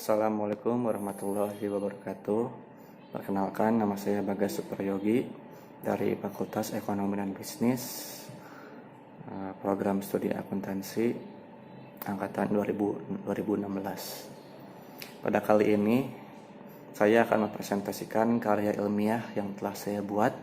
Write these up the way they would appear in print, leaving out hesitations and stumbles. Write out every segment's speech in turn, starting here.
Assalamualaikum warahmatullahi wabarakatuh. Perkenalkan, nama saya Bagas Suprayogi dari Fakultas Ekonomi dan Bisnis, program studi akuntansi angkatan 2016. Pada kali ini saya akan mempresentasikan karya ilmiah yang telah saya buat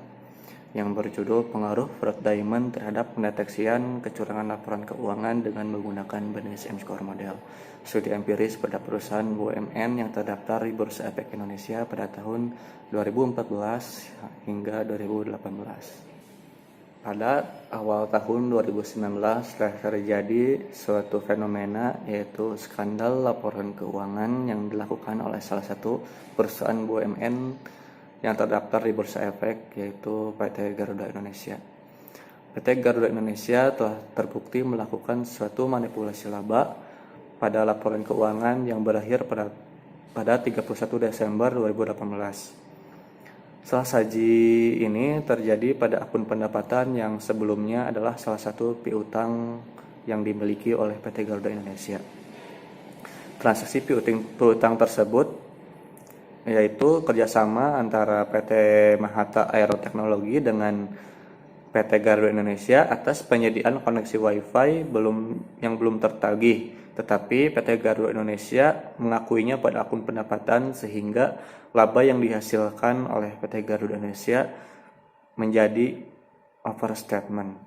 yang berjudul Pengaruh Fraud Diamond terhadap pendeteksian kecurangan laporan keuangan dengan menggunakan BNIS M-Score model. Studi empiris pada perusahaan BUMN yang terdaftar di Bursa Efek Indonesia pada tahun 2014 hingga 2018. Pada awal tahun 2019 telah terjadi suatu fenomena, yaitu skandal laporan keuangan yang dilakukan oleh salah satu perusahaan BUMN yang terdaftar di Bursa Efek, yaitu PT Garuda Indonesia. PT Garuda Indonesia telah terbukti melakukan suatu manipulasi laba pada laporan keuangan yang berakhir pada 31 Desember 2018. Salah saji ini terjadi pada akun pendapatan yang sebelumnya adalah salah satu piutang yang dimiliki oleh PT Garuda Indonesia. Transaksi piutang tersebut yaitu kerjasama antara PT Mahata Aeroteknologi dengan PT Garuda Indonesia atas penyediaan koneksi Wi-Fi yang belum tertagih, tetapi PT Garuda Indonesia mengakuinya pada akun pendapatan sehingga laba yang dihasilkan oleh PT Garuda Indonesia menjadi overstatement.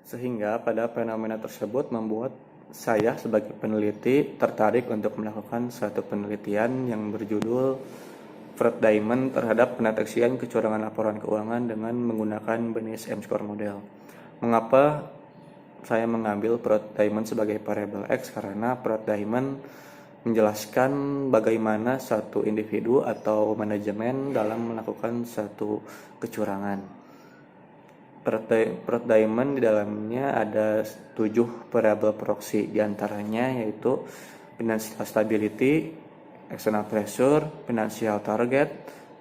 Sehingga pada fenomena tersebut membuat saya sebagai peneliti tertarik untuk melakukan suatu penelitian yang berjudul Fraud Diamond terhadap pendeteksian kecurangan laporan keuangan dengan menggunakan BNIS M-Score model. Mengapa saya mengambil Fraud Diamond sebagai variabel X? Karena Fraud Diamond menjelaskan bagaimana suatu individu atau manajemen dalam melakukan suatu kecurangan. Fraud Diamond di dalamnya ada 7 variabel proxy, diantaranya yaitu financial stability, external pressure, financial target,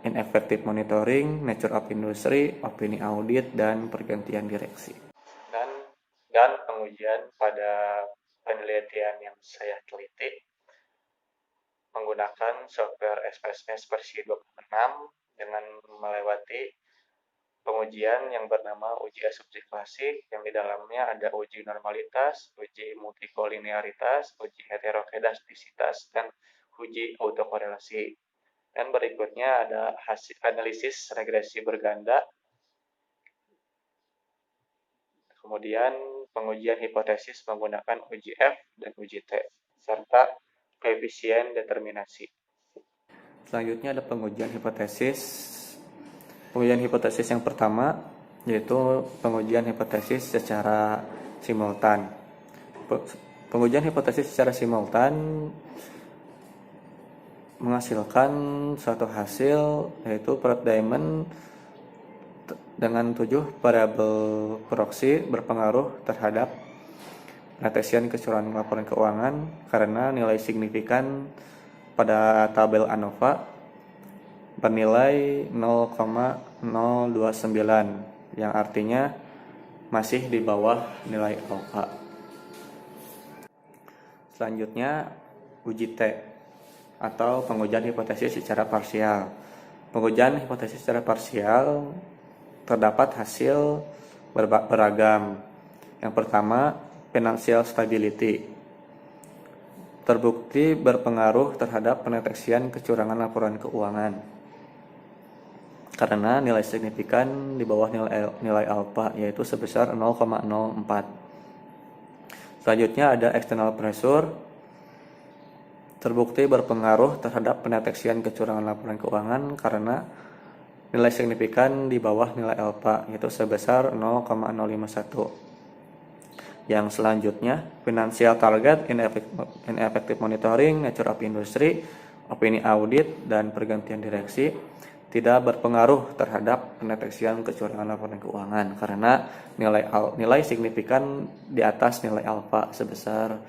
ineffective monitoring, nature of industry, opini audit, dan pergantian direksi. Dan pengujian pada penelitian yang saya teliti menggunakan software SPSS versi 26 dengan melewati pengujian yang bernama uji asumsi klasik, yang di dalamnya ada uji normalitas, uji multikolinearitas, uji heterokedastisitas, dan uji autokorelasi. Dan berikutnya ada hasil analisis regresi berganda, kemudian pengujian hipotesis menggunakan uji F dan uji T, serta koefisien determinasi. Selanjutnya ada pengujian hipotesis. Pengujian hipotesis yang pertama yaitu pengujian hipotesis secara simultan. Pengujian hipotesis secara simultan menghasilkan suatu hasil, yaitu Fraud Diamond dengan 7 variabel proxy berpengaruh terhadap pendeteksian kecurangan laporan keuangan karena nilai signifikan pada tabel ANOVA bernilai 0,029, yang artinya masih di bawah nilai alfa. Selanjutnya uji T atau pengujian hipotesis secara parsial. Pengujian hipotesis secara parsial terdapat hasil beragam. Yang pertama, financial stability terbukti berpengaruh terhadap pendeteksian kecurangan laporan keuangan karena nilai signifikan di bawah nilai alfa, yaitu sebesar 0,04. Selanjutnya ada external pressure, terbukti berpengaruh terhadap pendeteksian kecurangan laporan keuangan karena nilai signifikan di bawah nilai alfa, yaitu sebesar 0,051. Yang selanjutnya financial target, ineffective monitoring, nature of industry, opini audit, dan pergantian direksi tidak berpengaruh terhadap pendeteksian kecurangan laporan keuangan karena nilai signifikan di atas nilai alfa sebesar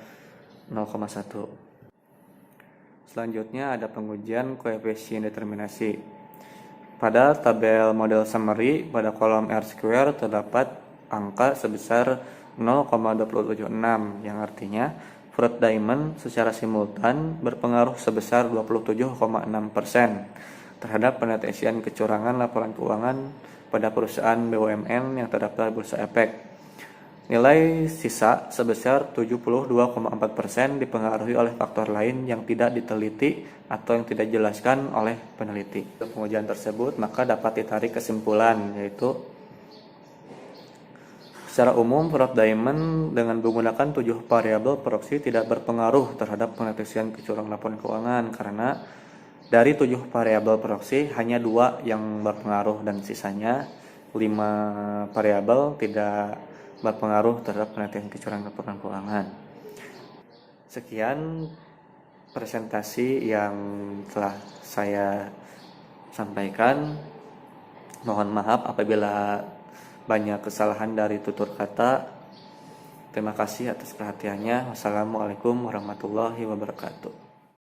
0,1. Selanjutnya ada pengujian koefisien determinasi. Pada tabel model summary pada kolom R-square terdapat angka sebesar 0,276, yang artinya fraud diamond secara simultan berpengaruh sebesar 27,6% terhadap pendeteksian kecurangan laporan keuangan pada perusahaan BUMN yang terdaftar Bursa Efek. Nilai sisa sebesar 72,4% dipengaruhi oleh faktor lain yang tidak diteliti atau yang tidak dijelaskan oleh peneliti. Untuk pengujian tersebut, maka dapat ditarik kesimpulan, yaitu secara umum fraud diamond dengan menggunakan 7 variabel proksi tidak berpengaruh terhadap pendeteksian kecurangan laporan keuangan karena dari 7 variabel proksi hanya 2 yang berpengaruh dan sisanya 5 variabel tidak berpengaruh terhadap penelitian kecurangan laporan keuangan. Sekian presentasi yang telah saya sampaikan. Mohon maaf apabila banyak kesalahan dari tutur kata. Terima kasih atas perhatiannya. Wassalamualaikum warahmatullahi wabarakatuh.